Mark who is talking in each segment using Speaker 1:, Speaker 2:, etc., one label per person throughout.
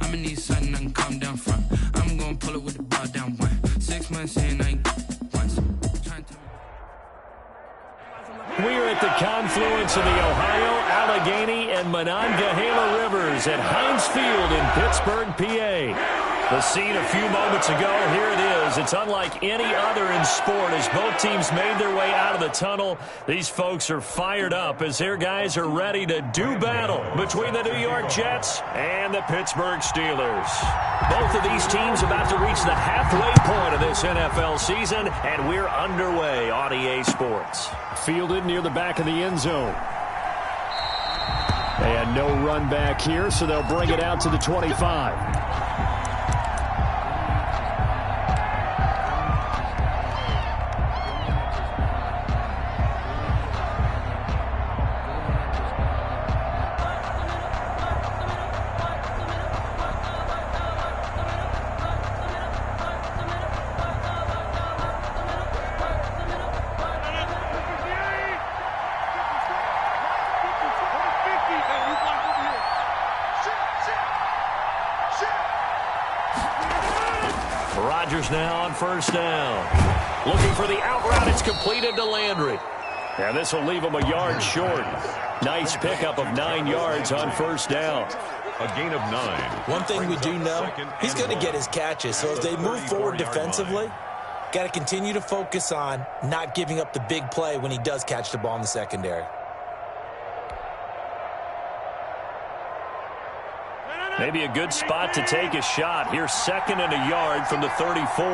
Speaker 1: I'ma need something I can calm down from. I'm gonna pull it with the bar down one. 6 months in, I ain't once.
Speaker 2: We're at the confluence of the Ohio, Allegheny, and Monongahela Rivers at Heinz Field in Pittsburgh, PA. The scene a few moments ago, here it is. It's unlike any other in sport as both teams made their way out of the tunnel. These folks are fired up as their guys are ready to do battle between the New York Jets and the Pittsburgh Steelers. Both of these teams about to reach the halfway point of this NFL season, and we're underway on EA Sports. Fielded near the back of the end zone. And no run back here, so they'll bring it out to the 25. Rodgers now on first down. Looking for the out route. It's completed to Landry. And this will leave him a yard short. Nice pickup of 9 yards on first down.
Speaker 3: A gain of 9.
Speaker 4: One thing we do know, he's going to get his catches. So as they move forward defensively, got to continue to focus on not giving up the big play when he does catch the ball in the secondary.
Speaker 2: Maybe a good spot to take a shot. Here's 2nd and a yard from the 34.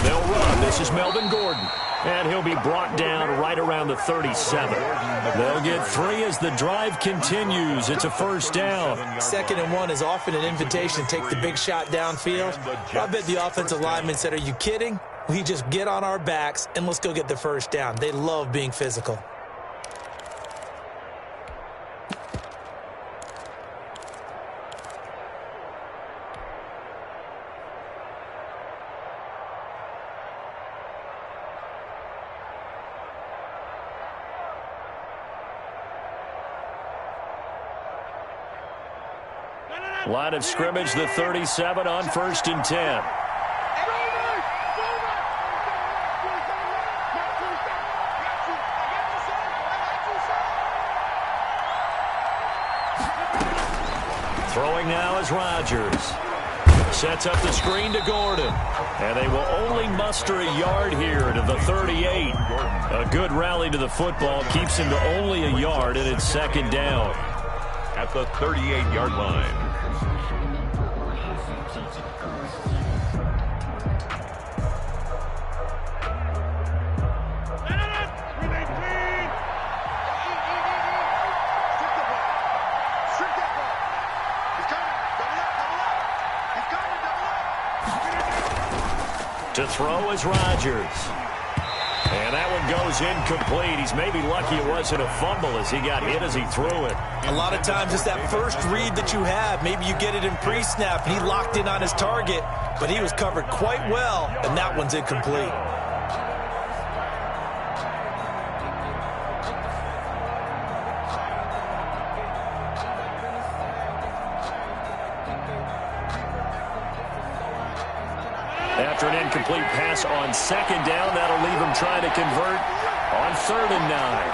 Speaker 2: They'll run. This is Melvin Gordon. And he'll be brought down right around the 37. They'll get 3 as the drive continues. It's a first down.
Speaker 4: 2nd and 1 is often an invitation to take the big shot downfield. I bet the offensive lineman said, "Are you kidding? We just get on our backs and let's go get the first down." They love being physical.
Speaker 2: Line of scrimmage, the 37 on 1st and 10. Throwing now is Rodgers. Sets up the screen to Gordon. And they will only muster a yard here to the 38. A good rally to the football keeps him to only a yard, and it's 2nd down.
Speaker 3: At the 38-yard line.
Speaker 2: To throw is Rodgers. And that one goes incomplete. He's maybe lucky it wasn't a fumble as he got hit as he threw it.
Speaker 4: A lot of times it's that first read that you have. Maybe you get it in pre-snap, and he locked in on his target, but he was covered quite well, and that one's incomplete.
Speaker 2: After an incomplete pass on 2nd down, that'll leave him trying to convert on 3rd and 9.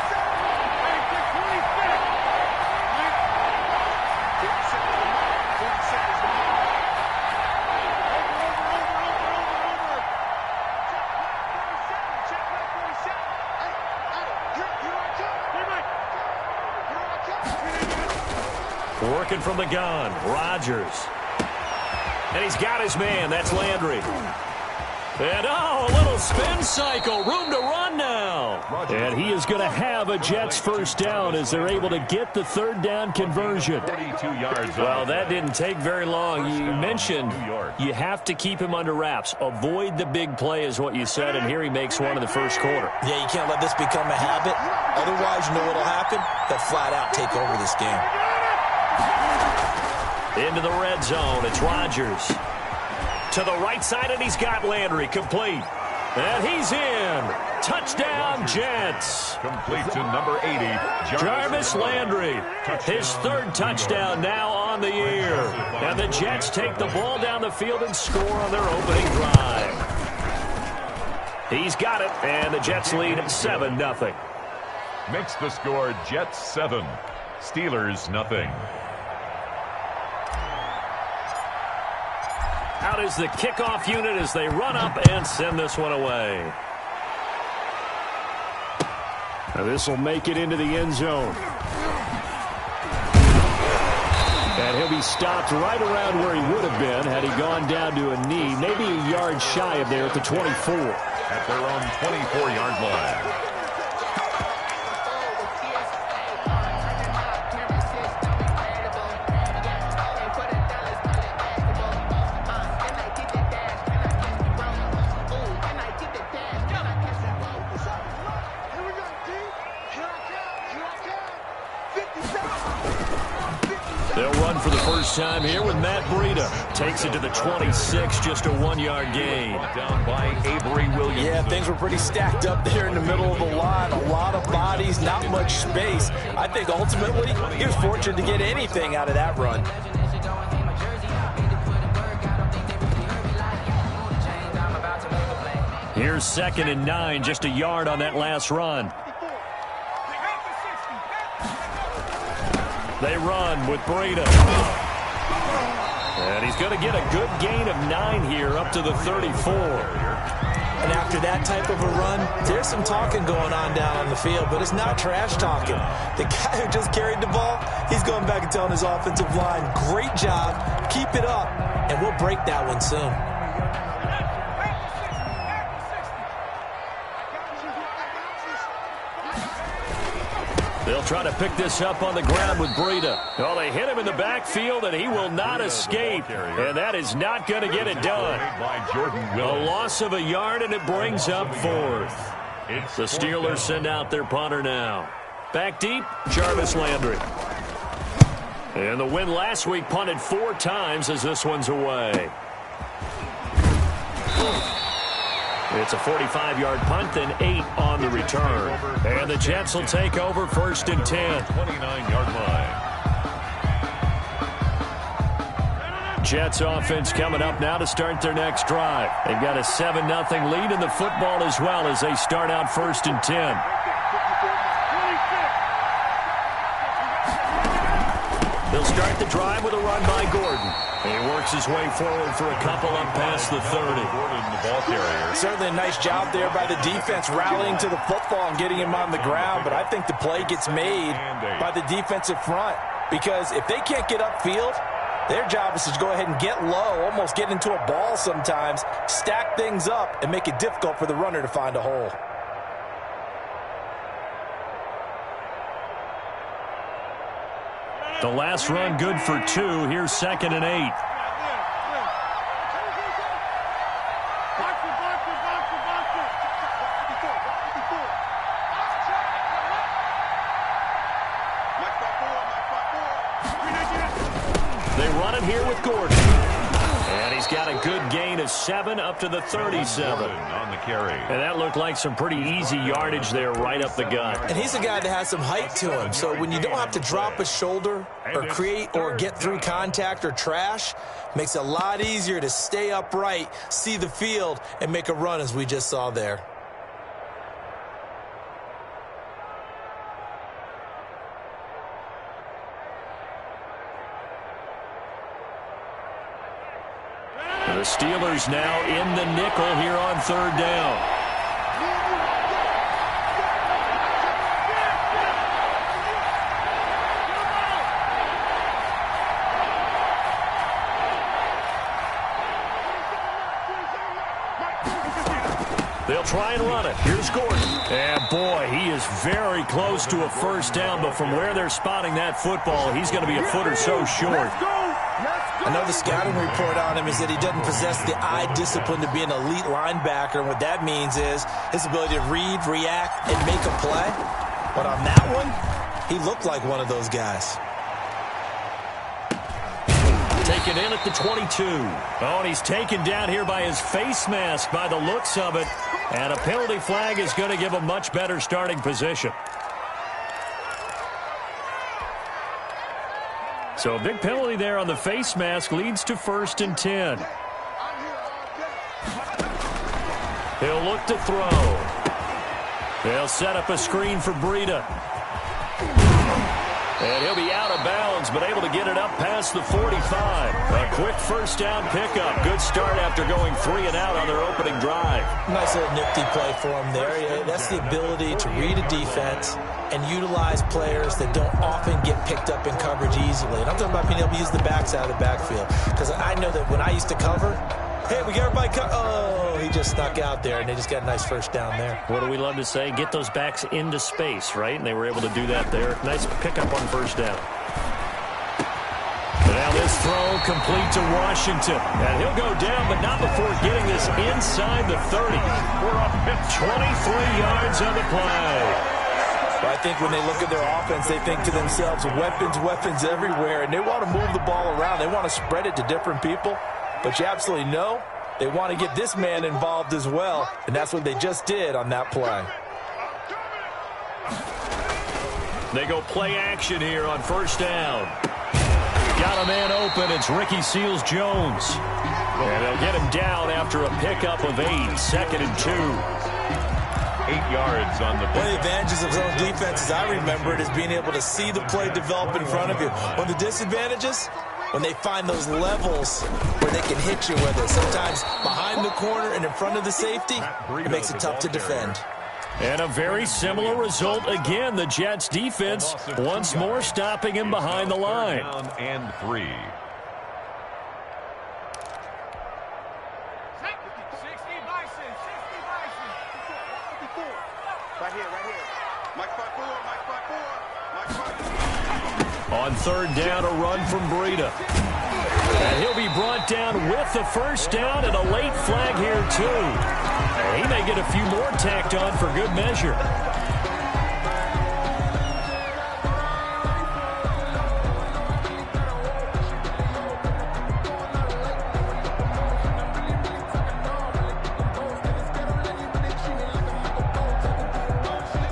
Speaker 2: Working from the gun, Rodgers. And he's got his man. That's Landry. And, oh, a little spin cycle. Room to run now. And he is going to have a Jets first down as they're able to get the 3rd down conversion.
Speaker 3: 42 yards.
Speaker 2: Well, that didn't take very long. You mentioned you have to keep him under wraps. Avoid the big play is what you said, and here he makes one in the first quarter.
Speaker 4: Yeah, you can't let this become a habit. Otherwise, you know what will happen? They'll flat out take over this game.
Speaker 2: Into the red zone. It's Rodgers. To the right side, and he's got Landry complete. And he's in. Touchdown, Jets.
Speaker 3: Complete to number 80,
Speaker 2: Jarvis Landry. His third touchdown now on the year. And the Jets take the ball down the field and score on their opening drive. He's got it, and the Jets lead 7-0.
Speaker 3: Makes the score Jets 7, Steelers nothing.
Speaker 2: Out is the kickoff unit as they run up and send this one away. Now this will make it into the end zone. And he'll be stopped right around where he would have been had he gone down to a knee, maybe a yard shy of there at the 24.
Speaker 3: At their own 24-yard line.
Speaker 2: They'll run for the first time here with Matt Breida. Takes it to the 26, just a 1-yard gain.
Speaker 3: Down by Avery Williams.
Speaker 4: Yeah, things were pretty stacked up there in the middle of the line. A lot of bodies, not much space. I think ultimately he was fortunate to get anything out of that run.
Speaker 2: Here's 2nd and 9, just a yard on that last run. They run with Breida. And he's going to get a good gain of 9 here up to the 34.
Speaker 4: And after that type of a run, there's some talking going on down on the field, but it's not trash talking. The guy who just carried the ball, he's going back and telling his offensive line, great job, keep it up, and we'll break that one soon.
Speaker 2: They'll try to pick this up on the ground with Breida. Oh, they hit him in the backfield, and he will not escape. And that is not going to get it done. A loss of a yard, and it brings up 4th. The Steelers send out their punter now. Back deep, Jarvis Landry. And the win last week punted 4 times as this one's away. It's a 45-yard punt, then 8 on the return. And the Jets will take over 1st and 10.
Speaker 3: 29-yard line.
Speaker 2: Jets offense coming up now to start their next drive. They've got a 7-0 lead in the football as well as they start out 1st and 10. They'll start the drive with a run by Gordon. He works his way forward for a couple up past the 30.
Speaker 3: Gordon, the ball carrier.
Speaker 4: Certainly a nice job there by the defense rallying to the football and getting him on the ground, but I think the play gets made by the defensive front because if they can't get upfield, their job is to go ahead and get low, almost get into a ball sometimes, stack things up, and make it difficult for the runner to find a hole.
Speaker 2: The last run good for 2. Here's 2nd and 8. They run it here with Gordon. And he's got a good gain of 7 up to the 37.
Speaker 3: On the carry.
Speaker 2: And that looked like some pretty easy yardage there right up the gut.
Speaker 4: And he's a guy that has some height to him. So when you don't have to drop a shoulder or create or get through contact or trash, makes it a lot easier to stay upright, see the field, and make a run as we just saw there.
Speaker 2: The Steelers now in the nickel here on 3rd down. They'll try and run it. Here's Gordon. And boy, he is very close to a 1st down, but from where they're spotting that football, he's going to be a foot or so short.
Speaker 4: Another scouting report on him is that he doesn't possess the eye discipline to be an elite linebacker, and what that means is his ability to read, react, and make a play. But on that one, he looked like one of those guys.
Speaker 2: Taken in at the 22. Oh, and he's taken down here by his face mask by the looks of it. And a penalty flag is going to give a much better starting position. So a big penalty there on the face mask leads to 1st and 10. He'll look to throw. They'll set up a screen for Breida. And he'll be out of bounds, but able to get it up past the 45. A quick first down pickup. Good start after going 3 and out on their opening drive.
Speaker 4: Nice little nifty play for him there. Yeah, that's the ability to read a defense and utilize players that don't often get picked up in coverage easily. And I'm talking about being able to use the backs out of the backfield. Because I know that when I used to cover, hey, we got everybody oh, he just snuck out there, and they just got a nice first down there.
Speaker 2: What do we love to say? Get those backs into space, right? And they were able to do that there. Nice pickup on first down. And now this throw complete to Washington. And he'll go down, but not before getting this inside the 30. We're up 23 yards on the play.
Speaker 4: But I think when they look at their offense, they think to themselves, weapons, weapons everywhere, and they want to move the ball around. They want to spread it to different people. But you absolutely know they want to get this man involved as well, and that's what they just did on that play.
Speaker 2: They go play action here on first down. Got a man open. It's Ricky Seals-Jones. And they'll get him down after a pickup of 8, 2nd and 2.
Speaker 3: 8 yards on the
Speaker 4: One of the advantages of zone defense, as I remember it, is being able to see the play develop in front of you. One of the disadvantages, when they find those levels where they can hit you with it. Sometimes behind the corner and in front of the safety, it makes it tough to defend.
Speaker 2: And a very similar result again. The Jets defense once more stopping him behind the line.
Speaker 3: And 3.
Speaker 2: On 3rd down, a run from Breida. And he'll be brought down with the first down and a late flag here, too. And he may get a few more tacked on for good measure.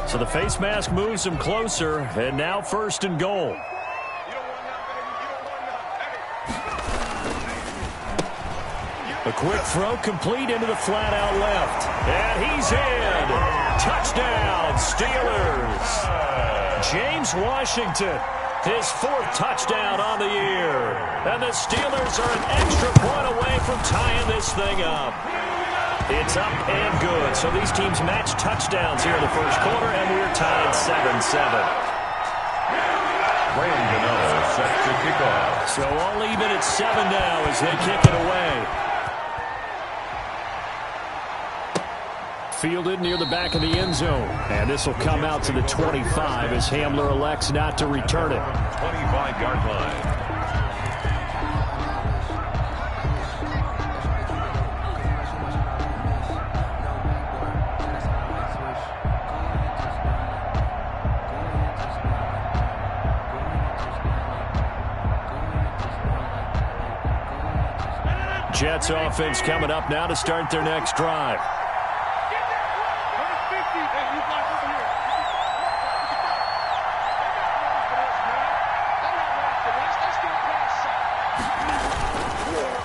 Speaker 2: So the face mask moves him closer, and now 1st and goal. A quick throw complete into the flat out left. And he's in. Touchdown, Steelers. James Washington, his 4th touchdown on the year. And the Steelers are an extra point away from tying this thing up. It's up and good. So these teams match touchdowns here in the first quarter, and we're tied 7-7.
Speaker 3: Brandon set to kick off.
Speaker 2: So all even at 7 now as they kick it away. Fielded near the back of the end zone. And this will come out to the 25 as Hamler elects not to return it.
Speaker 3: 25-yard line.
Speaker 2: Jets offense coming up now to start their next drive.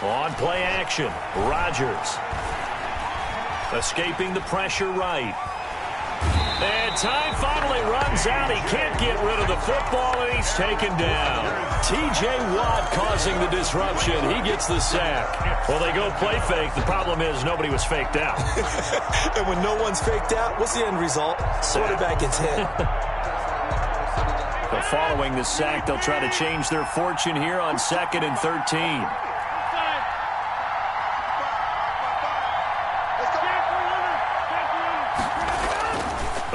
Speaker 2: On play action, Rodgers. Escaping the pressure right. And time finally runs out. He can't get rid of the football, and he's taken down. T.J. Watt causing the disruption. He gets the sack. Well, they go play fake. The problem is nobody was faked out.
Speaker 4: And when no one's faked out, what's the end result? Quarterback gets hit.
Speaker 2: But following the sack, they'll try to change their fortune here on 2nd and 13.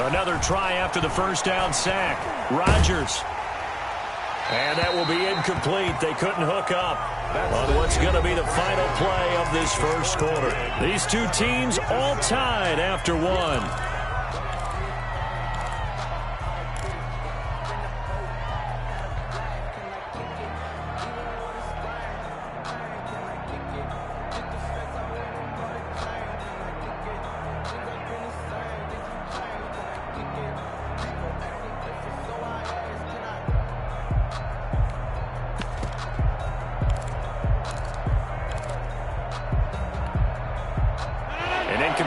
Speaker 2: Another try after the first down sack. Rodgers. And that will be incomplete. They couldn't hook up on what's going to be the final play of this first quarter. These two teams all tied after 1.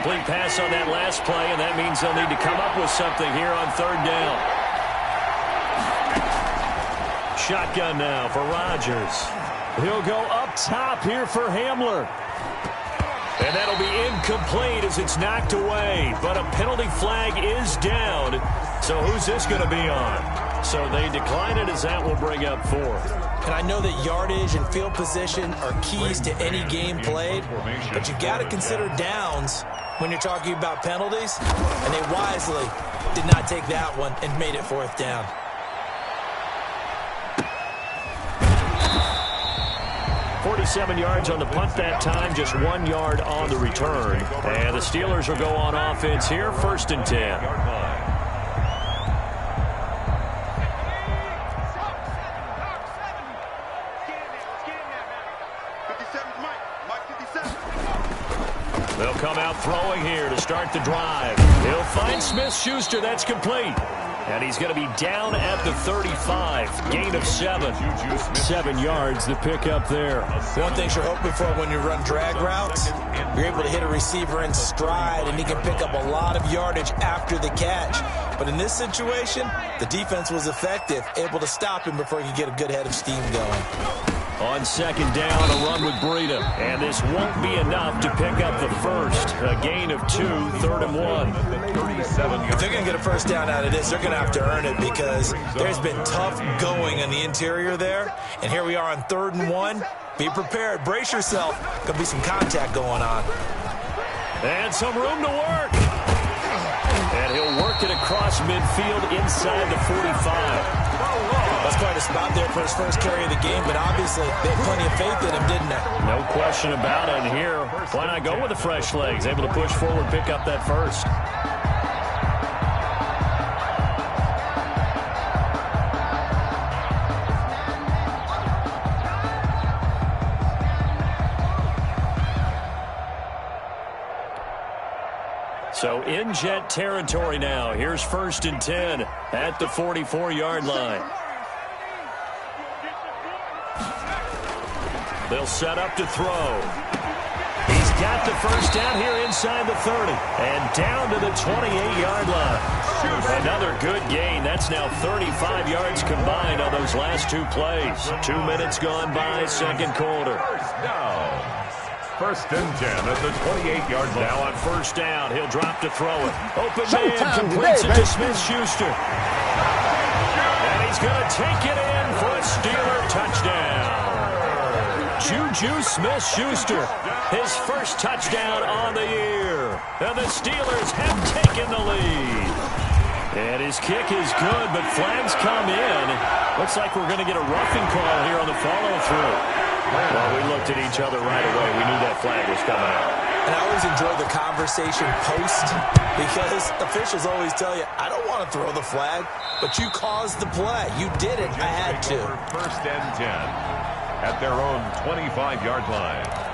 Speaker 2: Incomplete pass on that last play, and that means they'll need to come up with something here on third down. Shotgun now for Rodgers. He'll go up top here for Hamler. And that'll be incomplete as it's knocked away. But a penalty flag is down. So who's this going to be on? So they decline it as that will bring up fourth.
Speaker 4: And I know that yardage and field position are keys to any game played, but you got to consider downs when you're talking about penalties. And they wisely did not take that one and made it fourth down.
Speaker 2: .47 yards on the punt that time, just 1 yard on the return. And the Steelers will go on offense here, 1st and 10. They'll come out throwing here to start the drive. He'll find Smith-Schuster. That's complete. And he's going to be down at the 35. Gain of 7. 7 yards the pick up there.
Speaker 4: One thing you're hoping for when you run drag routes, you're able to hit a receiver in stride, and he can pick up a lot of yardage after the catch. But in this situation, the defense was effective, able to stop him before he could get a good head of steam going.
Speaker 2: On 2nd down, a run with Breida. And this won't be enough to pick up the first. A gain of 2, 3rd and 1.
Speaker 4: If they're going to get a first down out of this, they're going to have to earn it because there's been tough going on the interior there. And here we are on 3rd and 1. Be prepared. Brace yourself. Going to be some contact going on.
Speaker 2: And some room to work. And he'll work it across midfield inside the 45.
Speaker 4: That's quite a spot there for his first carry of the game, but obviously they had plenty of faith in him, didn't they?
Speaker 2: No question about it. And here, why not go with the fresh legs? Able to push forward, pick up that first. So in Jet territory now. Here's 1st and 10 at the 44-yard line. They'll set up to throw. He's got the first down here inside the 30 and down to the 28-yard line. Another good gain. That's now 35 yards combined on those last 2 plays. 2 minutes gone by, 2nd quarter.
Speaker 3: First and 10 at the 28-yard line.
Speaker 2: Now on 1st down, he'll drop to throw it. Open man completes it to Smith-Schuster. And he's going to take it in for a Steeler touchdown. Juju Smith-Schuster, his first touchdown on the year. And the Steelers have taken the lead. And his kick is good, but flags come in. Looks like we're going to get a roughing call here on the follow-through. Well, we looked at each other right away. We knew that flag was coming out.
Speaker 4: And I always enjoy the conversation post because officials always tell you, I don't want to throw the flag, but you caused the play. You did it. I had to.
Speaker 3: 1st and 10 at their own 25-yard line.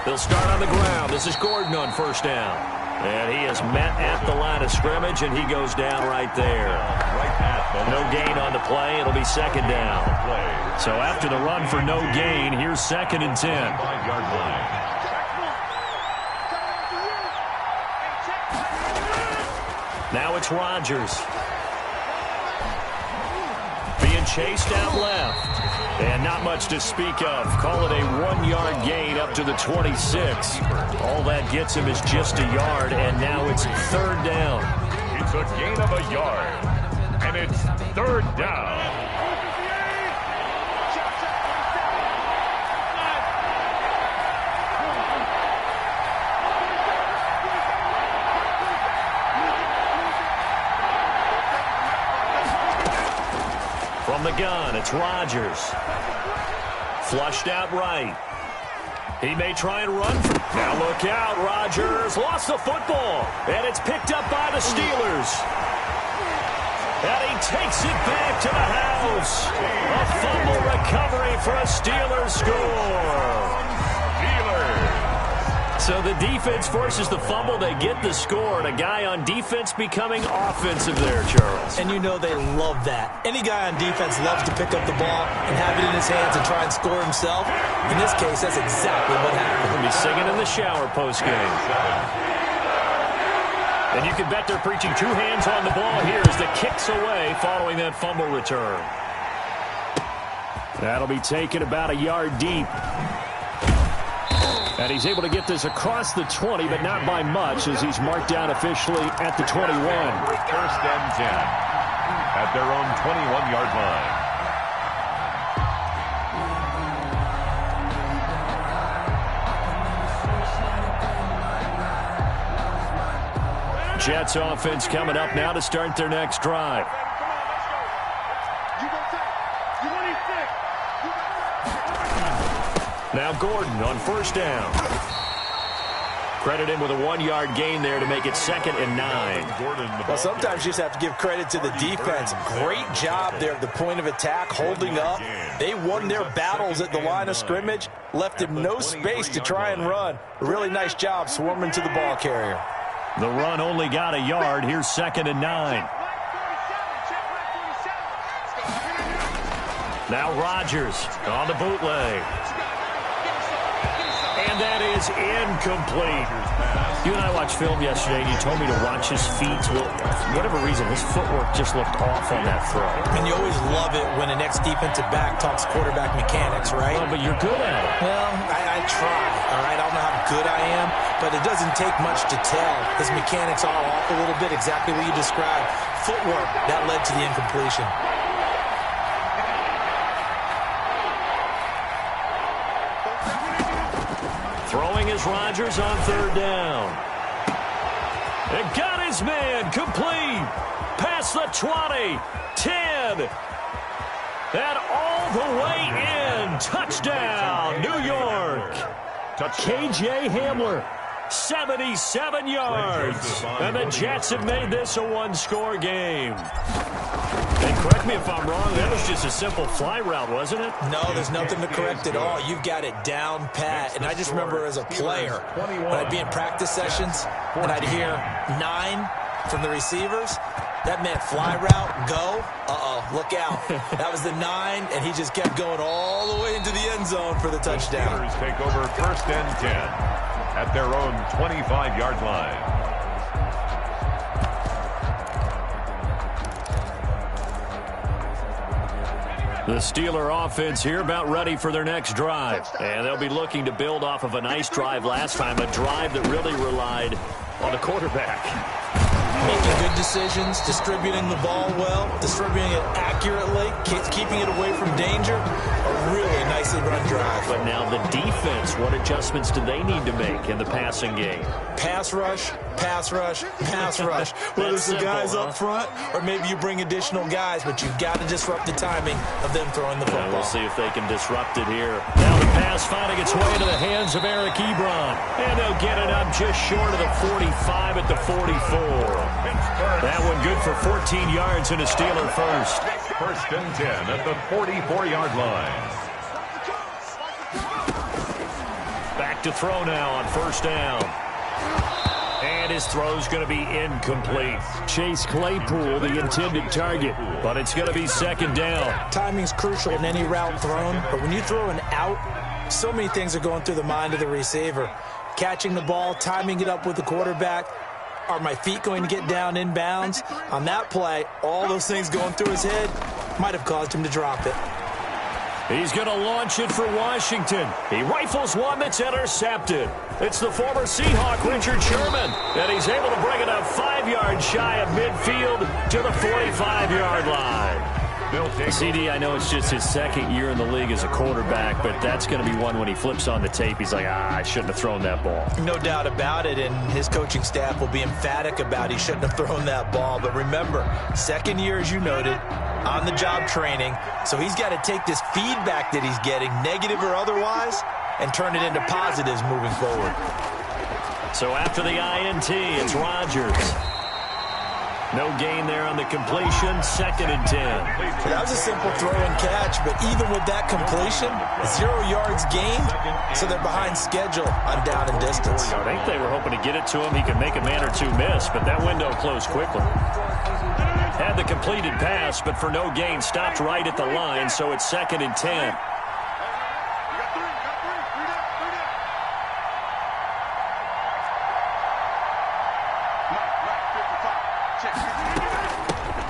Speaker 2: They'll start on the ground. This is Gordon on 1st down. And he is met at the line of scrimmage, and he goes down right there. No gain on the play. It'll be 2nd down. So after the run for no gain, here's 2nd and 10. Now it's Rodgers. Being chased out left. And not much to speak of. Call it a 1-yard gain up to the 26. All that gets him is just a yard, and now it's 3rd down.
Speaker 3: It's a gain of a yard, and it's 3rd down.
Speaker 2: From the gun, it's Rodgers. Flushed out right. He may try and run. Now look out, Rodgers lost the football, and it's picked up by the Steelers. And he takes it back to the house. A fumble recovery for a Steelers score. So the defense forces the fumble. They get the score. And a guy on defense becoming offensive there, Charles.
Speaker 4: And you know they love that. Any guy on defense loves to pick up the ball and have it in his hands and try and score himself. In this case, that's exactly what happened.
Speaker 2: He'll be singing in the shower post-game. And you can bet they're preaching two hands on the ball here as the kick's away following that fumble return. That'll be taken about a yard deep. And he's able to get this across the 20, but not by much as he's marked down officially at the 21.
Speaker 3: First and 10 at their own 21-yard line.
Speaker 2: Jets offense coming up now to start their next drive. Now Gordon on first down. Credit him with a 1-yard gain there to make it 2nd and 9.
Speaker 4: Well, sometimes you just have to give credit to the defense. Great job there at the point of attack, holding up. They won their battles at the line of scrimmage, left him no space to try and run. A really nice job swarming to the ball carrier.
Speaker 2: The run only got a yard. Here's 2nd and 9. Now Rodgers on the bootleg. And that is incomplete. You and I watched film yesterday, and you told me to watch his feet. Well, for whatever reason, his footwork just looked off on that throw.
Speaker 4: And you always love it when an ex-defensive back talks quarterback mechanics, right?
Speaker 2: Oh, but you're good at it.
Speaker 4: Well, I try, all right? I don't know how good I am, but it doesn't take much to tell. His mechanics are off a little bit, exactly what you described. Footwork, that led to the incompletion.
Speaker 2: Throwing is Rodgers on 3rd down. And got his man complete. Past the 20. 10. And all the way in. Touchdown, New York. KJ Hamler. 77 yards. And the Jets have made this a one-score game. And correct me if I'm wrong, that was just a simple fly route, wasn't it?
Speaker 4: No, there's nothing to correct at all. You've got it down pat. And I just remember as a player, when I'd be in practice sessions, and I'd hear 9 from the receivers, that meant fly route, go, look out. That was the 9, and he just kept going all the way into the end zone for the touchdown.
Speaker 3: The Steelers take over 1st and 10 at their own 25-yard line.
Speaker 2: The Steeler offense here about ready for their next drive. And they'll be looking to build off of a nice drive last time, a drive that really relied on the quarterback.
Speaker 4: Making good decisions, distributing the ball well, distributing it accurately, keeping it away from danger. A really nicely run drive.
Speaker 2: But now the defense, what adjustments do they need to make in the passing game?
Speaker 4: Pass rush, pass rush, pass rush. Whether it's the guys up front or maybe you bring additional guys, but you've got to disrupt the timing of them throwing the football.
Speaker 2: We'll see if they can disrupt it here. Now the pass finding its way into the hands of Eric Ebron. And they'll get it up just short of the 45 at the 44. That one good for 14 yards and a Steeler first.
Speaker 3: 1st and 10 at the 44-yard line.
Speaker 2: Back to throw now on 1st down. And his throw's going to be incomplete. Chase Claypool, the intended target, but it's going to be 2nd down.
Speaker 4: Timing's crucial in any route thrown, but when you throw an out, so many things are going through the mind of the receiver. Catching the ball, timing it up with the quarterback. Are my feet going to get down inbounds? On that play, all those things going through his head might have caused him to drop it.
Speaker 2: He's going to launch it for Washington. He rifles one that's intercepted. It's the former Seahawk, Richard Sherman, and he's able to bring it up 5 yards shy of midfield to the 45-yard line. CD, I know it's just his 2nd year in the league as a quarterback, but that's going to be one when he flips on the tape. He's like, I shouldn't have thrown that ball.
Speaker 4: No doubt about it, and his coaching staff will be emphatic about he shouldn't have thrown that ball. But remember, 2nd year, as you noted, on-the-job training, so he's got to take this feedback that he's getting, negative or otherwise, and turn it into positives moving forward.
Speaker 2: So after the INT, it's Rodgers. No gain there on the completion. 2nd and 10.
Speaker 4: That was a simple throw and catch, but even with that completion, 0 yards gained, so they're behind schedule on down and distance.
Speaker 2: I think they were hoping to get it to him. He could make a man or two miss, but that window closed quickly. Had the completed pass, but for no gain, stopped right at the line, so it's 2nd and 10.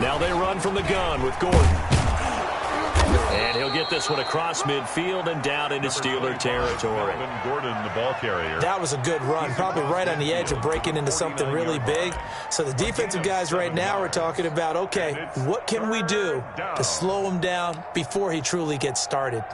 Speaker 2: Now they run from the gun with Gordon. And he'll get this one across midfield and down into Steeler territory.
Speaker 3: Gordon, the ball carrier.
Speaker 4: That was a good run, probably right on the edge of breaking into something really big. So the defensive guys right now are talking about, okay, what can we do to slow him down before he truly gets started?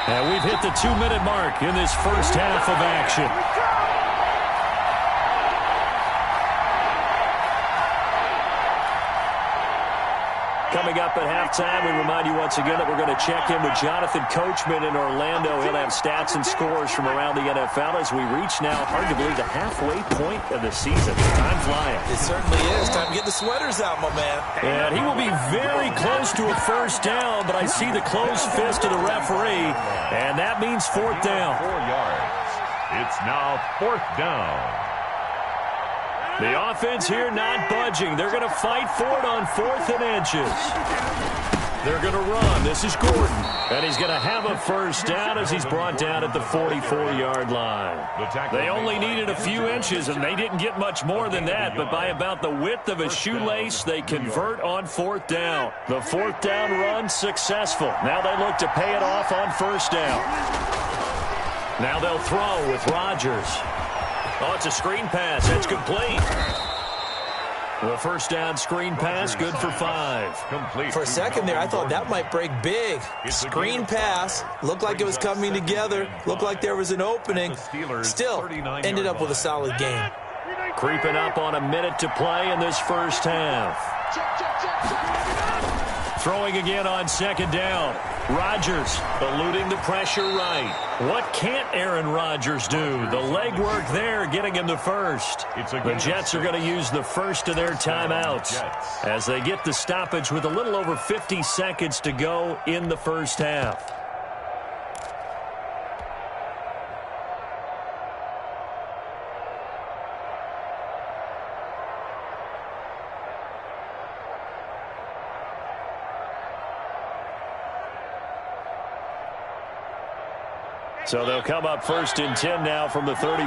Speaker 2: And we've hit the 2-minute mark in this first half of action. Coming up at halftime, we remind you once again that we're going to check in with Jonathan Coachman in Orlando. He'll have stats and scores from around the NFL as we reach now, hard to believe, the halfway point of the season. Time flying.
Speaker 4: It certainly is. Time to get the sweaters out, my man.
Speaker 2: And he will be very close to a first down, but I see the closed fist of the referee, and that means 4th down.
Speaker 3: 4 yards. It's now 4th down.
Speaker 2: The offense here not budging. They're going to fight for it on 4th and inches. They're going to run. This is Gordon. And he's going to have a first down as he's brought down at the 44-yard line. They only needed a few inches, and they didn't get much more than that. But by about the width of a shoelace, they convert on 4th down. The 4th down run successful. Now they look to pay it off on 1st down. Now they'll throw with Rodgers. Oh, it's a screen pass. That's complete. The first down screen pass, good for 5.
Speaker 4: For a second there, I thought that might break big. Screen pass, looked like it was coming together, looked like there was an opening. Still, ended up with a solid game.
Speaker 2: Creeping up on a minute to play in this first half. Throwing again on 2nd down. Rodgers eluding the pressure right. What can't Aaron Rodgers do? The legwork there getting him the first. The Jets are going to use the first of their timeouts as they get the stoppage with a little over 50 seconds to go in the first half. So they'll come up 1st and 10 now from the 33.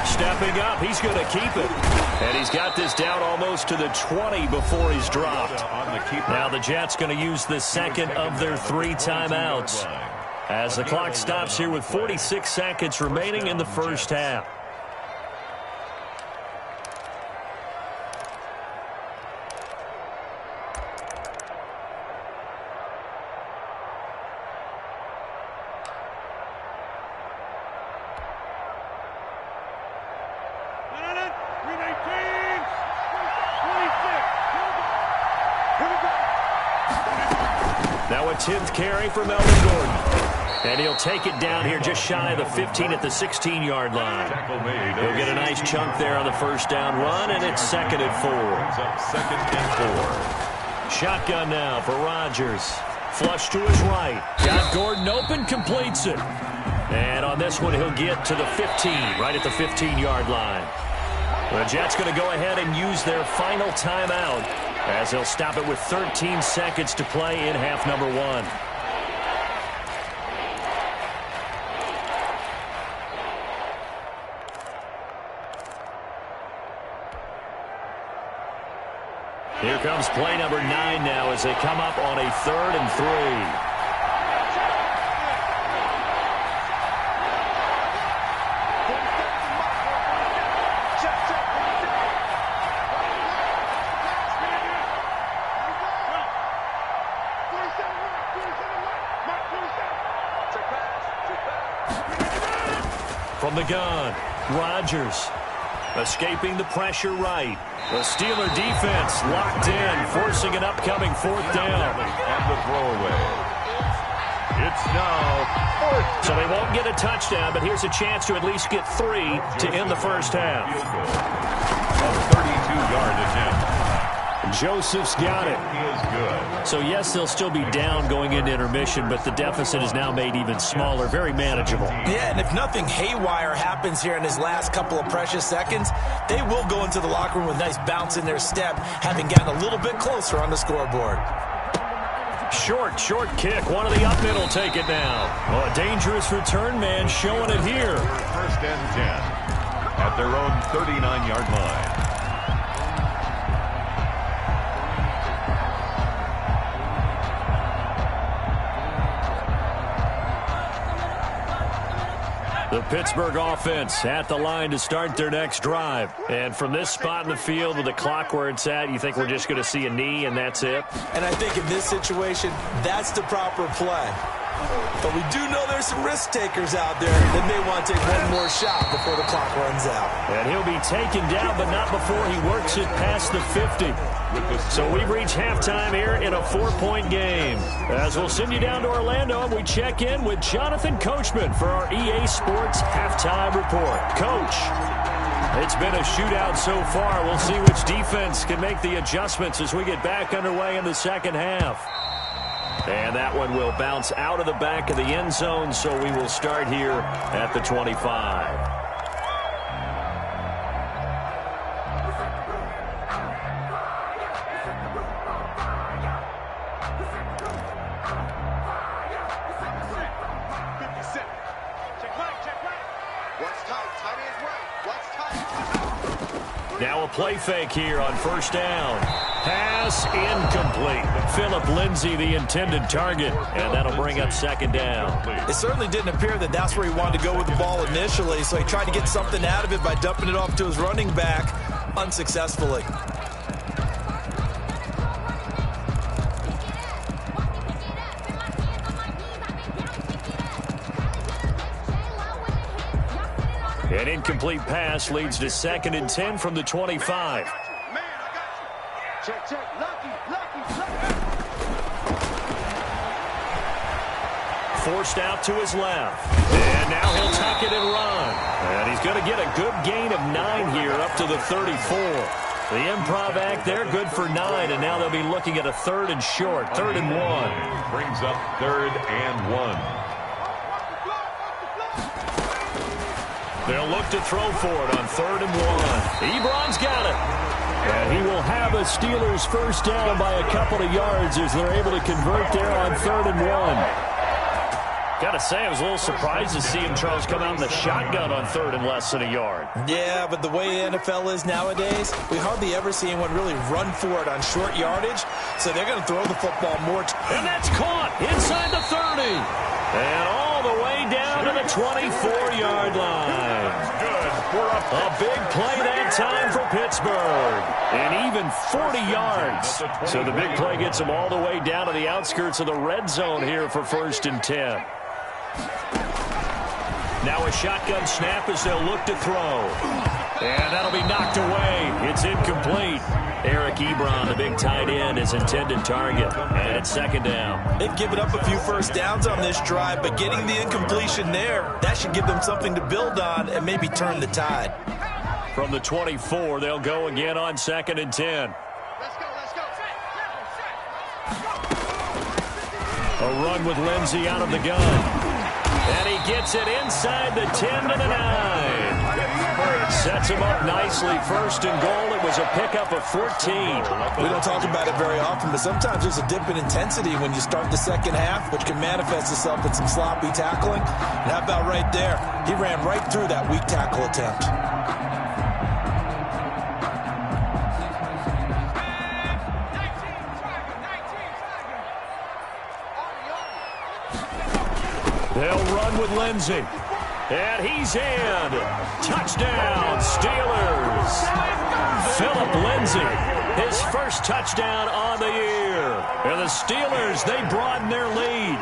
Speaker 2: Stepping up, he's going to keep it. And he's got this down almost to the 20 before he's dropped. Now the Jets going to use the second of their 3 timeouts as the clock stops here with 46 seconds remaining in the first half. Now a 10th carry for Melvin Gordon. And he'll take it down here just shy of the 15 at the 16-yard line. He'll get a nice chunk there on the first down run, and it's 2nd and 4.
Speaker 3: 2nd and 4.
Speaker 2: Shotgun now for Rodgers. Flush to his right. Got Gordon open, completes it. And on this one, he'll get to the 15, right at the 15-yard line. The Jets going to go ahead and use their final timeout as they'll stop it with 13 seconds to play in half number 1. Here comes play number 9 now as they come up on a 3rd and 3. From the gun, Rodgers. Escaping the pressure right. The Steeler defense locked in, forcing an upcoming fourth down.
Speaker 3: And the throwaway. It's now fourth.
Speaker 2: So they won't get a touchdown, but here's a chance to at least get 3 to end the first half.
Speaker 3: A 32-yard attempt.
Speaker 2: Joseph's got it.
Speaker 3: He is good.
Speaker 2: So, yes, they'll still be down going into intermission, but the deficit is now made even smaller, very manageable.
Speaker 4: Yeah, and if nothing haywire happens here in his last couple of precious seconds, they will go into the locker room with a nice bounce in their step, having gotten a little bit closer on the scoreboard.
Speaker 2: Short kick. One of the up mid will take it now. Well, a dangerous return man showing it here.
Speaker 3: First and 10 at their own 39-yard line.
Speaker 2: The Pittsburgh offense at the line to start their next drive. And from this spot in the field with the clock where it's at, you think we're just going to see a knee and that's it?
Speaker 4: And I think in this situation, that's the proper play. But we do know there's some risk takers out there that may want to take one more shot before the clock runs out.
Speaker 2: And he'll be taken down, but not before he works it past the 50. So we've reached halftime here in a 4-point game. As we'll send you down to Orlando, and we check in with Jonathan Coachman for our EA Sports Halftime Report. Coach, it's been a shootout so far. We'll see which defense can make the adjustments as we get back underway in the second half. And that one will bounce out of the back of the end zone, so we will start here at the 25. Now a play fake here on first down. Pass incomplete. Philip Lindsay, the intended target, and that'll bring up second down.
Speaker 4: It certainly didn't appear that that's where he wanted to go with the ball initially, so he tried to get something out of it by dumping it off to his running back unsuccessfully.
Speaker 2: An incomplete pass leads to 2nd and 10 from the 25.
Speaker 5: Check. Lucky.
Speaker 2: Forced out to his left. And now he'll tuck it and run. And he's going to get a good gain of 9 here up to the 34. The improv act there, good for 9. And now they'll be looking at a 3rd and short, 3rd and 1.
Speaker 3: Brings up 3rd and 1.
Speaker 2: They'll look to throw for it on 3rd and 1. Ebron's got it. And he will have a Steelers first down by a couple of yards as they're able to convert there on 3rd and 1. Got to say, I was a little surprised to see him, Charles, come out in the shotgun on 3rd and less than a yard.
Speaker 4: Yeah, but the way the NFL is nowadays, we hardly ever see anyone really run for it on short yardage, so they're going to throw the football more.
Speaker 2: And that's caught inside the 30. And all the way down to the 24-yard line. A big play that time for Pittsburgh. And even 40 yards. So the big play gets them all the way down to the outskirts of the red zone here for 1st and 10. Now a shotgun snap as they'll look to throw. And that'll be knocked away. It's incomplete. Eric Ebron, the big tight end, is intended target. And it's 2nd down.
Speaker 4: They've given up a few first downs on this drive, but getting the incompletion there, that should give them something to build on and maybe turn the tide.
Speaker 2: From the 24, they'll go again on 2nd and 10.
Speaker 5: Let's go.
Speaker 2: A run with Lindsay out of the gun. And he gets it inside the 10 to the 9. Sets him up nicely. 1st and goal. It was a pickup of 14.
Speaker 4: We don't talk about it very often, but sometimes there's a dip in intensity when you start the second half, which can manifest itself in some sloppy tackling. And how about right there? He ran right through that weak tackle attempt.
Speaker 2: They'll run with Lindsay. And he's in. Touchdown, Steelers. Philip Lindsay, his first touchdown on the year. And the Steelers, they broaden their lead.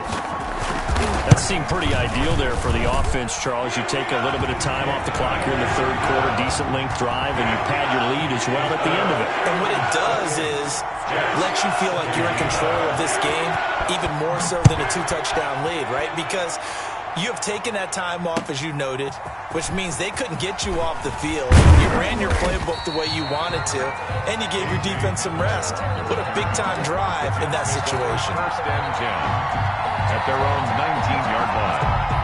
Speaker 2: That seemed pretty ideal there for the offense, Charles. You take a little bit of time off the clock here in the third quarter, decent length drive, and you pad your lead as well at the end of it.
Speaker 4: And what it does is let you feel like you're in control of this game, even more so than a 2-touchdown lead, right? Because you have taken that time off, as you noted, which means they couldn't get you off the field. You ran your playbook the way you wanted to, and you gave your defense some rest. What a big-time drive in that situation.
Speaker 3: First and 10 at their own 19-yard line.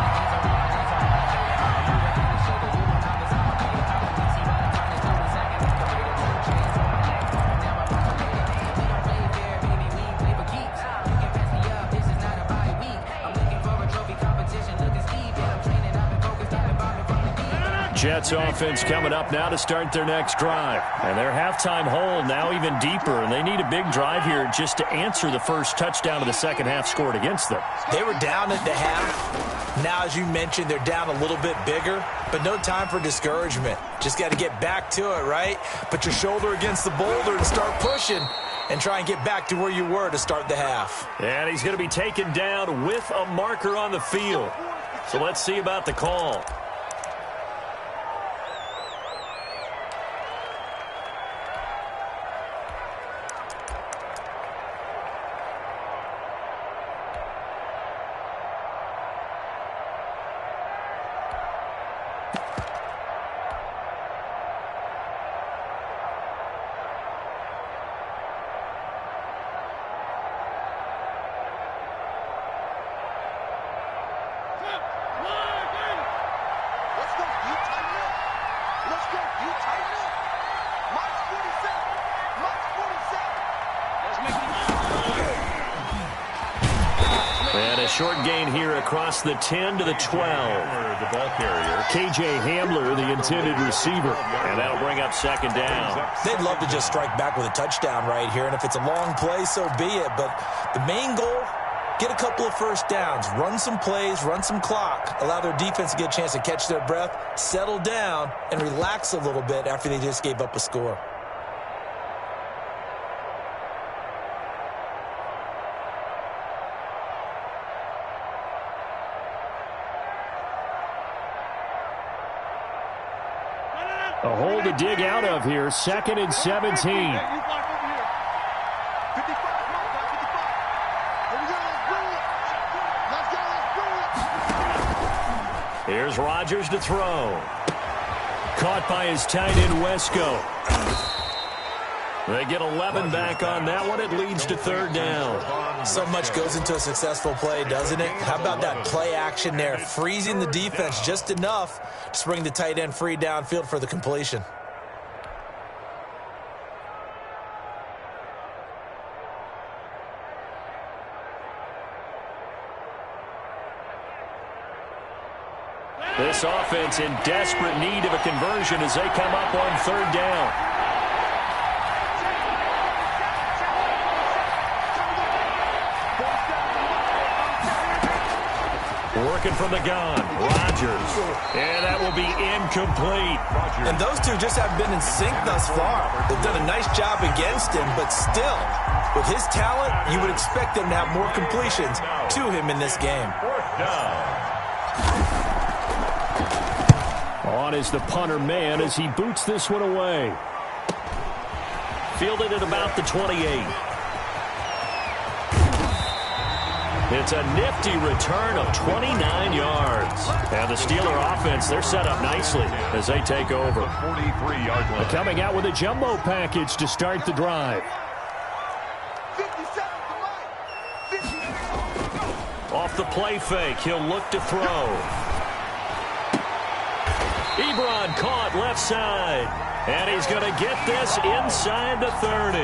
Speaker 2: Jets offense coming up now to start their next drive. And their halftime hole now even deeper, and they need a big drive here just to answer the first touchdown of the second half scored against them.
Speaker 4: They were down at the half. Now, as you mentioned, they're down a little bit bigger, but no time for discouragement. Just got to get back to it, right? Put your shoulder against the boulder and start pushing and try and get back to where you were to start the half.
Speaker 2: And he's going to be taken down with a marker on the field. So let's see about the call.
Speaker 6: And
Speaker 2: a short gain here across the 10 to the 12.
Speaker 3: The ball carrier.
Speaker 2: K.J. Hamler, the intended receiver. And that'll bring up second down.
Speaker 4: They'd love to just strike back with a touchdown right here, and if it's a long play, so be it. But the main goal, get a couple of first downs, run some plays, run some clock, allow their defense to get a chance to catch their breath, settle down, and relax a little bit after they just gave up a score.
Speaker 2: A hole to dig out of here, 2nd and 17. Here's Rodgers to throw. Caught by his tight end, Wesco. They get 11 back on that one. It leads to third down.
Speaker 4: So much goes into a successful play, doesn't it? How about that play action there? Freezing the defense just enough to bring the tight end free downfield for the completion.
Speaker 2: This offense in desperate need of a conversion as they come up on third down. Working from the gun, Rodgers. And that will be incomplete.
Speaker 4: And those two just haven't been in sync thus far. They've done a nice job against him, but still, with his talent, you would expect them to have more completions to him in this game.
Speaker 2: On is the punter man as he boots this one away. Fielded at about the 28. It's a nifty return of 29 yards. And the Steeler offense, they're set up nicely as they take over.
Speaker 3: 43-yard line.
Speaker 2: Coming out with a jumbo package to start the drive. Off the play fake, he'll look to throw. Ebron caught left side. And he's going to get this inside the 30.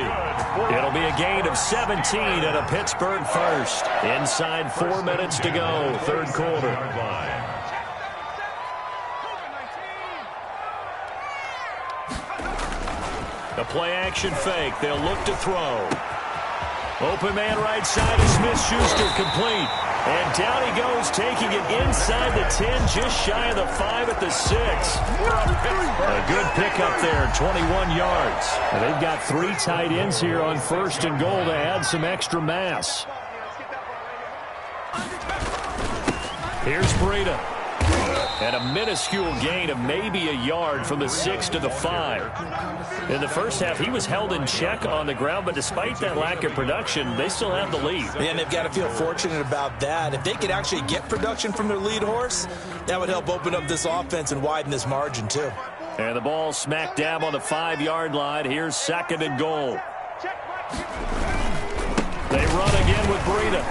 Speaker 2: It'll be a gain of 17 and a Pittsburgh first. Inside 4 minutes to go, third quarter. A play action fake. They'll look to throw. Open man right side of Smith-Schuster complete. And down he goes, taking it inside the 10, just shy of the 5 at the 6. A good pickup there, 21 yards. And they've got 3 tight ends here on first and goal to add some extra mass. Here's Breida. And a minuscule gain of maybe a yard from the 6 to the 5. In the first half, he was held in check on the ground, but despite that lack of production, they still have the lead.
Speaker 4: And they've got to feel fortunate about that. If they could actually get production from their lead horse, that would help open up this offense and widen this margin too.
Speaker 2: And the ball smack dab on the 5-yard line. Here's 2nd and goal. They run again with Breida.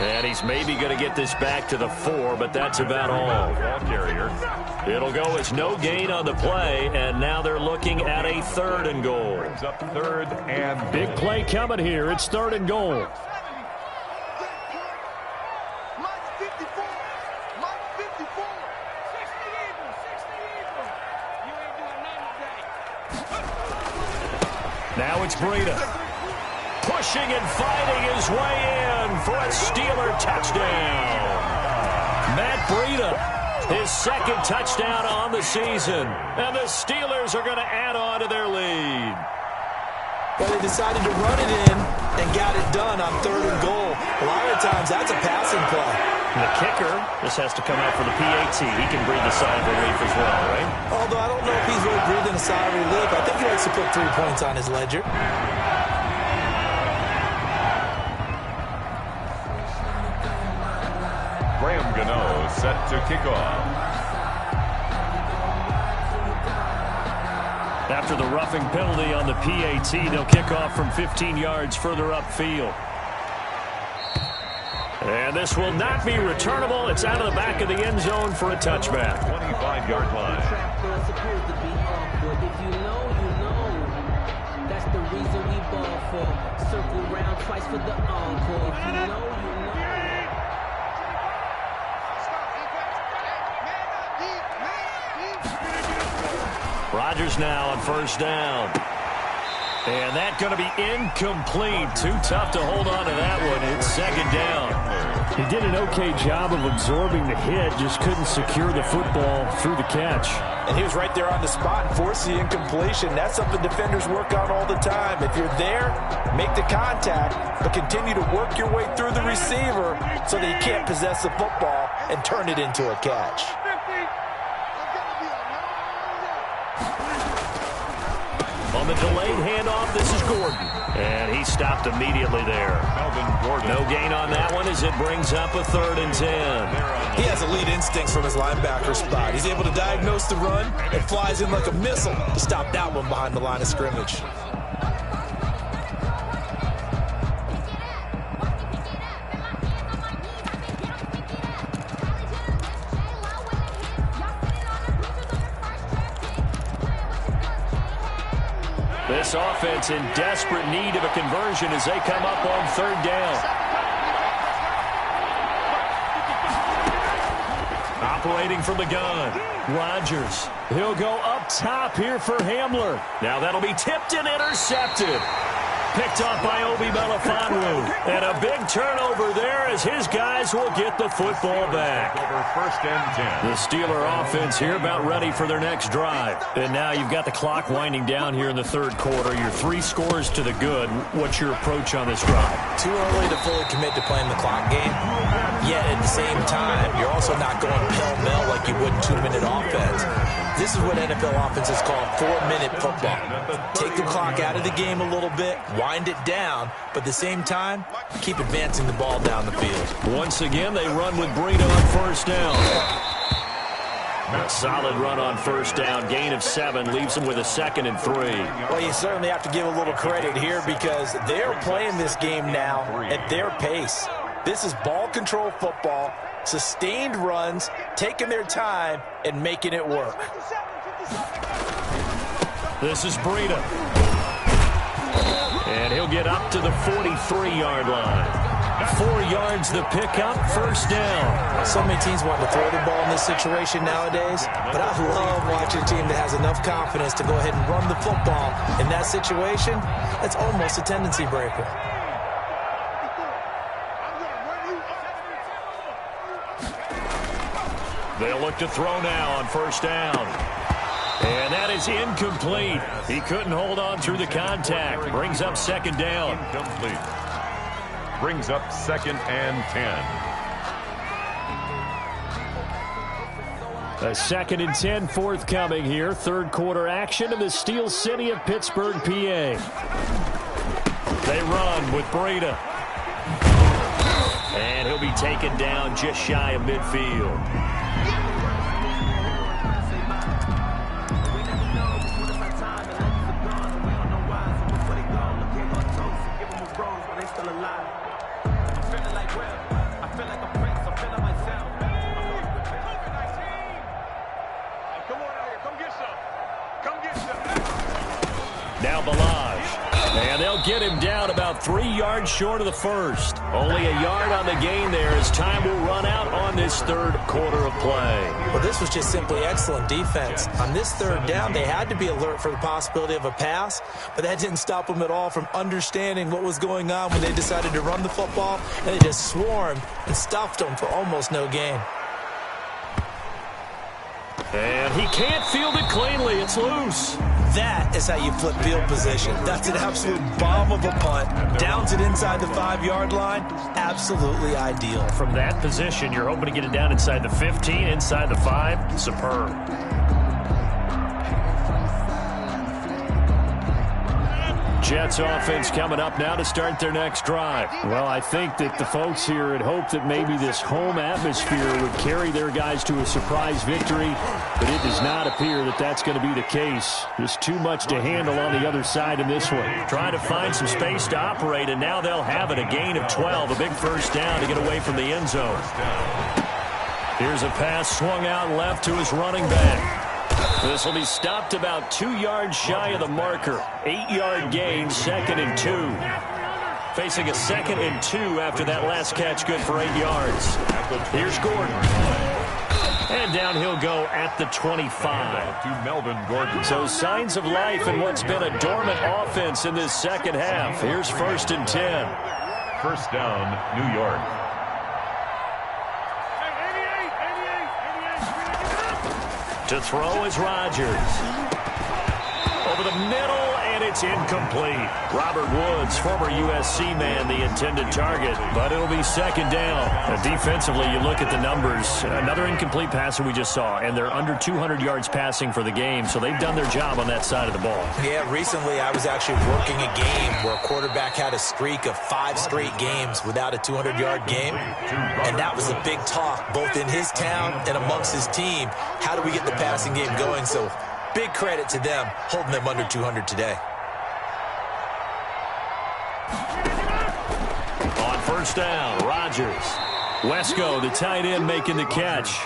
Speaker 2: And he's maybe going to get this back to the 4, but that's about all.
Speaker 3: Ball carrier.
Speaker 2: It'll go as no gain on the play, and now they're looking at a 3rd and goal.
Speaker 3: Brings up 3rd and
Speaker 2: Big play coming here. It's 3rd and goal. Now it's Breida. Pushing and fighting his way in for a Steeler touchdown. Matt Breida, his 2nd touchdown on the season. And the Steelers are going to add on to their lead.
Speaker 4: Well, they decided to run it in and got it done on 3rd and goal. A lot of times, that's a passing play.
Speaker 2: And the kicker, this has to come out for the PAT. He can breathe a sigh of relief as well, right?
Speaker 4: Although I don't know if he's really breathing a sigh of relief. I think he likes to put 3 points on his ledger.
Speaker 3: set to kick off.
Speaker 2: After the roughing penalty on the PAT, they'll kick off from 15 yards further upfield. And this will not be returnable. It's out of the back of the end zone for a touchback.
Speaker 3: 25-yard line.
Speaker 5: If you know, you know. That's the reason we ball for. Circle round twice for the encore. If you know, you know.
Speaker 2: Rodgers now on first down. And that's going to be incomplete. Too tough to hold on to that one. It's second down. He did an okay job of absorbing the hit, just couldn't secure the football through the catch.
Speaker 4: And he was right there on the spot and forced the incompletion. That's something defenders work on all the time. If you're there, make the contact, but continue to work your way through the receiver so that he can't possess the football and turn it into a catch.
Speaker 2: On the delayed handoff, this is Gordon. And he stopped immediately there.
Speaker 3: Melvin Gordon.
Speaker 2: No gain on that one as it brings up a 3rd and 10.
Speaker 4: He has elite instincts from his linebacker spot. He's able to diagnose the run and flies in like a missile to stop that one behind the line of scrimmage.
Speaker 2: This offense in desperate need of a conversion as they come up on 3rd down. Operating from the gun, Rodgers. He'll go up top here for Hamler. Now that'll be tipped and intercepted. Picked off by Obi Melifonwu. And a big turnover there as his guys will get the football back.
Speaker 3: Over 1st and 10.
Speaker 2: The Steeler offense here about ready for their next drive. And now you've got the clock winding down here in the 3rd quarter. Your 3 scores to the good. What's your approach on this drive?
Speaker 4: Too early to fully commit to playing the clock game. Yet at the same time, you're also not going pell-mell like you would in 2-minute offense. This is what NFL offenses call 4-minute football. Take the clock out of the game a little bit, wind it down, but at the same time, keep advancing the ball down the field.
Speaker 2: Once again, they run with Breida on first down. A solid run on first down. Gain of 7 leaves them with a 2nd and 3.
Speaker 4: Well, you certainly have to give a little credit here because they're playing this game now at their pace. This is ball control football, sustained runs, taking their time, and making it work.
Speaker 2: This is Breida. And he'll get up to the 43-yard line. 4 yards the pickup, first down.
Speaker 4: So many teams want to throw the ball in this situation nowadays, but I love watching a team that has enough confidence to go ahead and run the football. In that situation, that's almost a tendency breaker.
Speaker 2: They'll look to throw now on first down. And that is incomplete. He couldn't hold on through the contact. Brings up 2nd down.
Speaker 3: Incomplete. Brings up 2nd and 10.
Speaker 2: A 2nd and 10 forthcoming here. Third quarter action in the Steel City of Pittsburgh, PA. They run with Breda. And he'll be taken down just shy of midfield. Now Balaj. And they'll get him down about 3 yards short of the first. Only a yard on the gain there as time will run out on this third quarter of play.
Speaker 4: Well, this was just simply excellent defense. On this third down, they had to be alert for the possibility of a pass, but that didn't stop them at all from understanding what was going on when they decided to run the football, and they just swarmed and stuffed them for almost no gain.
Speaker 2: And he can't field it cleanly. It's loose.
Speaker 4: That is how you flip field position. That's an absolute bomb of a punt. Downs it inside the 5-yard line. Absolutely ideal.
Speaker 2: From that position, you're hoping to get it down inside the 15, inside the 5. Superb. Jets offense coming up now to start their next drive. Well, I think that the folks here had hoped that maybe this home atmosphere would carry their guys to a surprise victory, but it does not appear that that's going to be the case. There's too much to handle on the other side in this one. Trying to find some space to operate, and now they'll have it. A gain of 12, a big first down to get away from the end zone. Here's a pass swung out left to his running back. This will be stopped about 2 yards shy of the marker. 8-yard gain, 2nd and 2. Facing a 2nd and 2 after that last catch, good for 8 yards. Here's Gordon. And down he'll go at the 25.
Speaker 3: To Melvin Gordon.
Speaker 2: So signs of life in what's been a dormant offense in this second half. Here's 1st and 10.
Speaker 3: First down, New York.
Speaker 2: To throw is Rodgers. Over the middle, and it's incomplete. Robert Woods, former USC man, the intended target, but it'll be 2nd down. Now, defensively, you look at the numbers. Another incomplete passer we just saw, and they're under 200 yards passing for the game, so they've done their job on that side of the ball.
Speaker 4: Yeah, recently I was actually working a game where a quarterback had a streak of 5 straight games without a 200-yard game, and that was a big talk both in his town and amongst his team. How do we get the passing game going? So big credit to them, holding them under 200 today.
Speaker 2: On first down, Rodgers. Wesco, the tight end, making the catch.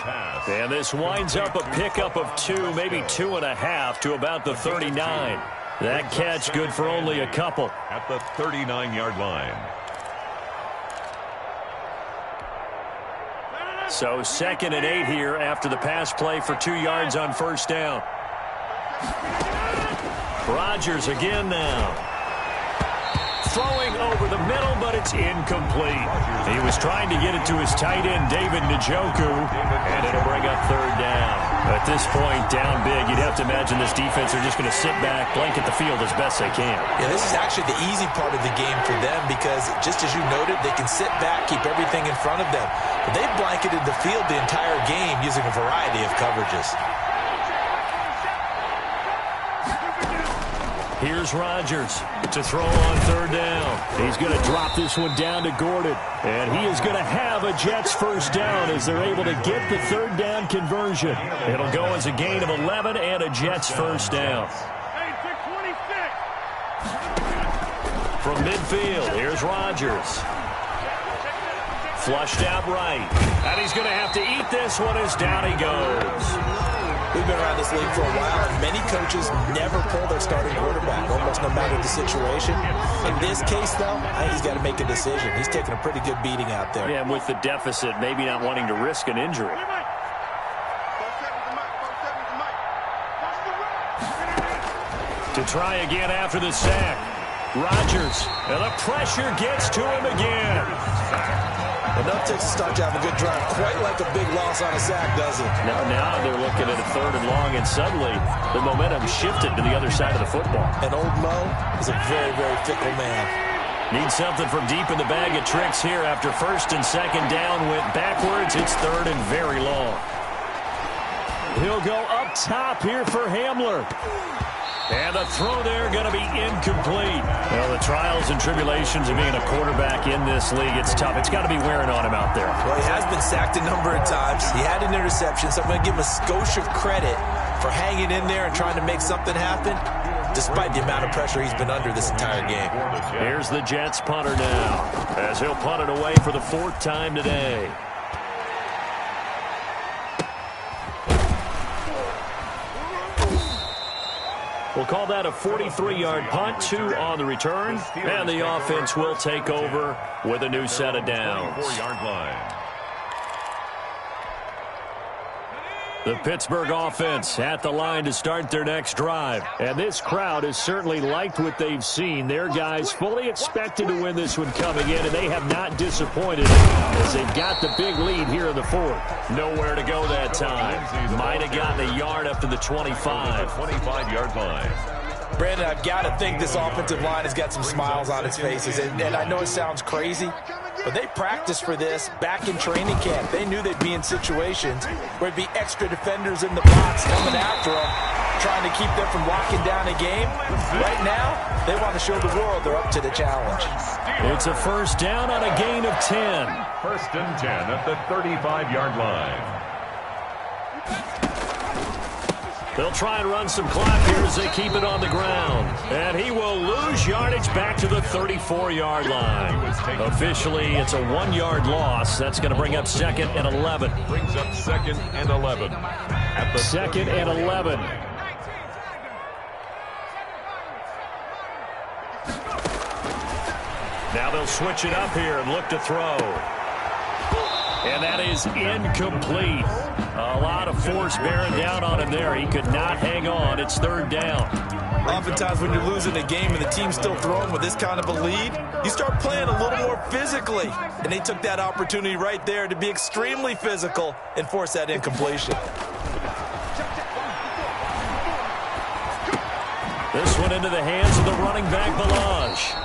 Speaker 2: And this winds up a pickup of 2, maybe 2.5 to about the 39. That catch good for only a couple.
Speaker 3: At the 39-yard line.
Speaker 2: So 2nd and 8 here after the pass play for 2 yards on first down. Rodgers again now. Throwing over the middle, but it's incomplete. He was trying to get it to his tight end, David Njoku, and it'll bring up 3rd down. At this point, down big, you'd have to imagine this defense are just going to sit back, blanket the field as best they can.
Speaker 4: Yeah, this is actually the easy part of the game for them because, just as you noted, they can sit back, keep everything in front of them. But they've blanketed the field the entire game using a variety of coverages.
Speaker 2: Here's Rodgers to throw on 3rd down. He's going to drop this one down to Gordon. And he is going to have a Jets first down as they're able to get the 3rd down conversion. It'll go as a gain of 11 and a Jets first down. From midfield, here's Rodgers. Flushed out right. And he's going to have to eat this one as down he goes.
Speaker 4: We've been around this league for a while, and many coaches never pull their starting quarterback, almost no matter the situation. In this case, though, I think he's got to make a decision. He's taking a pretty good beating out there.
Speaker 2: Yeah, and with the deficit, maybe not wanting to risk an injury. To try again after the sack. Rodgers, and the pressure gets to him again.
Speaker 4: Enough to start to have a good drive, quite like a big loss on a sack, does it?
Speaker 2: Now they're looking at a 3rd and long, and suddenly the momentum shifted to the other side of the football.
Speaker 4: And old Mo is a very, very fickle man.
Speaker 2: Need something from deep in the bag of tricks here after 1st and 2nd down went backwards. It's 3rd and very long. He'll go up top here for Hamler. And the throw there going to be incomplete. Well, the trials and tribulations of being a quarterback in this league, it's tough. It's got to be wearing on him out there.
Speaker 4: Well, he has been sacked a number of times. He had an interception, so I'm going to give him a skosh of credit for hanging in there and trying to make something happen, despite the amount of pressure he's been under this entire game.
Speaker 2: Here's the Jets punter now, as he'll punt it away for the 4th time today. We'll call that a 43-yard punt, 2 on the return, and the offense will take over with a new set of downs.
Speaker 3: 4-yard line.
Speaker 2: The Pittsburgh offense at the line to start their next drive. And this crowd has certainly liked what they've seen. Their guys fully expected to win this one coming in, and they have not disappointed as they've got the big lead here in the 4th. Nowhere to go that time. Might have gotten a yard up to the 25.
Speaker 3: 25-yard line.
Speaker 4: Brandon, I've got to think this offensive line has got some smiles on its faces. And I know it sounds crazy, but they practiced for this back in training camp. They knew they'd be in situations where it'd be extra defenders in the box coming after them, trying to keep them from locking down a game. Right now, they want to show the world they're up to the challenge.
Speaker 2: It's a 1st down on a gain of 10.
Speaker 3: 1st and 10 at the 35-yard line.
Speaker 2: They'll try and run some clock here as they keep it on the ground. And he will lose yardage back to the 34-yard line. Officially, it's a 1-yard loss. That's going to bring up 2nd and 11.
Speaker 3: Brings up 2nd and 11. At the
Speaker 2: 2nd and 11. Now they'll switch it up here and look to throw. And that is incomplete. A lot of force bearing down on him there. He could not hang on. It's 3rd down.
Speaker 4: Oftentimes when you're losing a game and the team's still throwing with this kind of a lead, you start playing a little more physically. And they took that opportunity right there to be extremely physical and force that incompletion.
Speaker 2: This one into the hands of the running back, Balaj.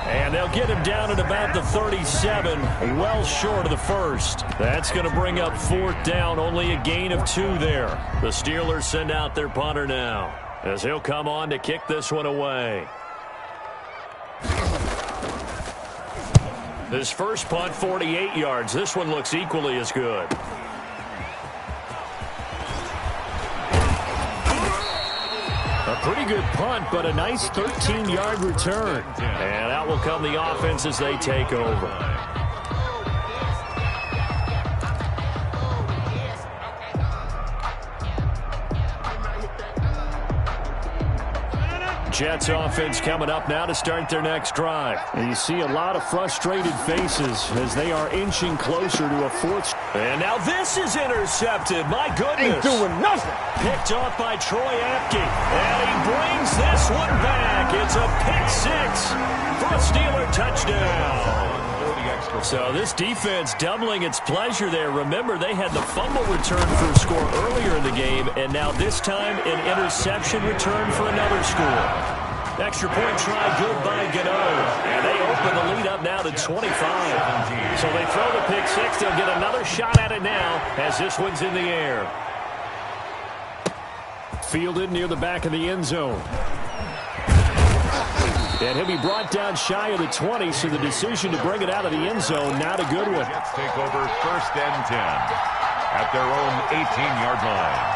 Speaker 2: And they'll get him down at about the 37, well short of the 1st. That's going to bring up 4th down, only a gain of 2 there. The Steelers send out their punter now, as he'll come on to kick this one away. His first punt, 48 yards. This one looks equally as good. A pretty good punt, but a nice 13-yard return. And out will come the offense as they take over. Jets offense coming up now to start their next drive. And you see a lot of frustrated faces as they are inching closer to a 4th. And now this is intercepted. My goodness.
Speaker 7: Ain't doing nothing.
Speaker 2: Picked off by Troy Apke. And he brings this one back. It's a pick 6 for a Steeler touchdown. So this defense doubling its pleasure there. Remember, they had the fumble return for a score earlier in the game, and now this time an interception return for another score. Extra point try good by Gano. And they open the lead up now to 25. So they throw the pick 6. They'll get another shot at it now as this one's in the air. Fielded near the back of the end zone. And he'll be brought down shy of the 20, so the decision to bring it out of the end zone, not a good one.
Speaker 3: Jets take over 1st and 10 at their own 18-yard line.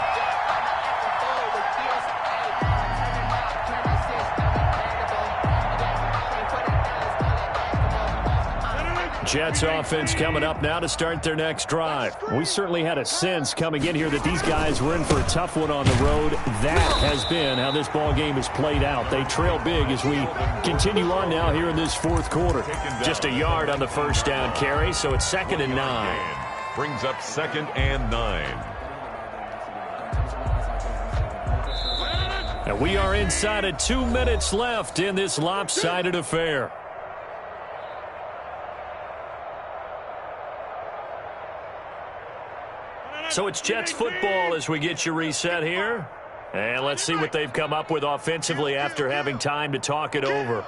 Speaker 2: Jets offense coming up now to start their next drive. We certainly had a sense coming in here that these guys were in for a tough one on the road. That has been how this ball game has played out. They trail big as we continue on now here in this 4th quarter. Just a yard on the 1st down carry, so it's 2nd and 9.
Speaker 3: Brings up 2nd and 9.
Speaker 2: And we are inside of 2 minutes left in this lopsided affair. So it's Jets football as we get you reset here. And let's see what they've come up with offensively after having time to talk it over.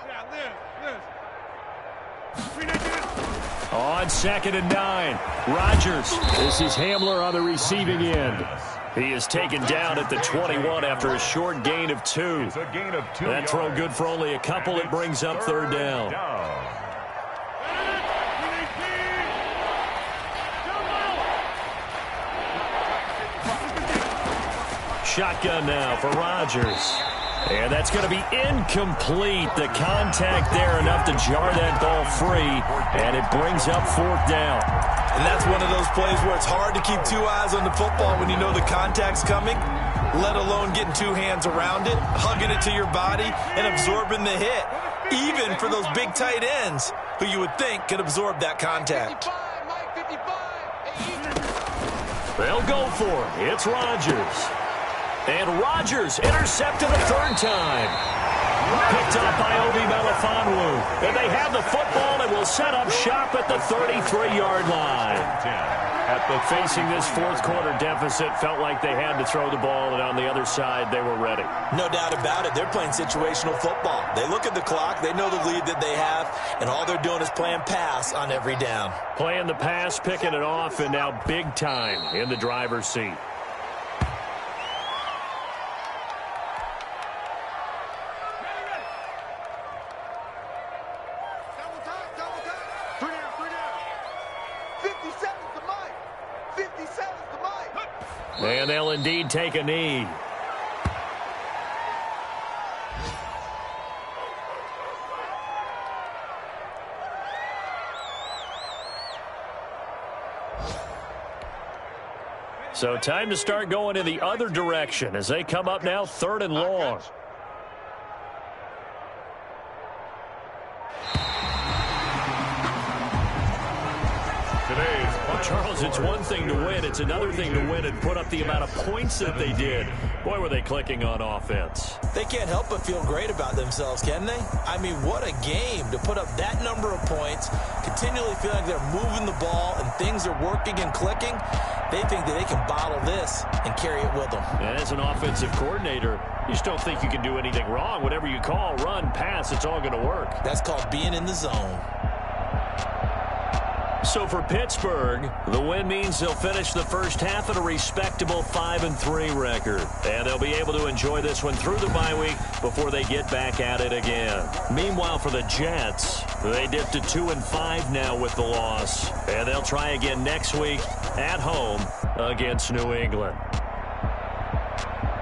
Speaker 2: On 2nd and 9, Rodgers. This is Hamler on the receiving end. He is taken down at the 21 after a short gain of 2.
Speaker 3: It's a gain of 2
Speaker 2: That throw
Speaker 3: yards.
Speaker 2: good for only a couple. It brings up third down. Shotgun now for Rodgers. And that's going to be incomplete. The contact there enough to jar that ball free, and it brings up fourth down.
Speaker 4: And that's one of those plays where it's hard to keep 2 eyes on the football when you know the contact's coming, let alone getting 2 hands around it, hugging it to your body, and absorbing the hit, even for those big tight ends who you would think could absorb that contact.
Speaker 2: They'll go for it. It's Rodgers. And Rodgers intercepted a third time. Picked up by Obi Melifonwu. And they have the football and will set up shop at the 33-yard line. Facing this fourth quarter deficit, felt like they had to throw the ball, and on the other side, they were ready.
Speaker 4: No doubt about it. They're playing situational football. They look at the clock, they know the lead that they have, and all they're doing is playing pass on every down.
Speaker 2: Playing the pass, picking it off, and now big time in the driver's seat. And they'll indeed take a knee. So time to start going in the other direction as they come up now 3rd and long. Charles, it's one thing to win. It's another thing to win and put up the amount of points that they did. Boy, were they clicking on offense.
Speaker 4: They can't help but feel great about themselves, can they? I mean, what a game to put up that number of points, continually feel like they're moving the ball and things are working and clicking. They think that they can bottle this and carry it with them.
Speaker 2: And as an offensive coordinator, you just don't think you can do anything wrong. Whatever you call, run, pass, it's all going to work.
Speaker 4: That's called being in the zone.
Speaker 2: So for Pittsburgh, the win means they'll finish the first half at a respectable 5-3 record. And they'll be able to enjoy this one through the bye week before they get back at it again. Meanwhile, for the Jets, they dipped to 2-5 now with the loss. And they'll try again next week at home against New England.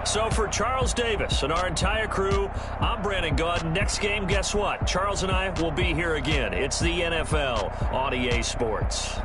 Speaker 2: So for Charles Davis and our entire crew, I'm Brandon Gaudin. Next game, guess what? Charles and I will be here again. It's the NFL on EA Sports.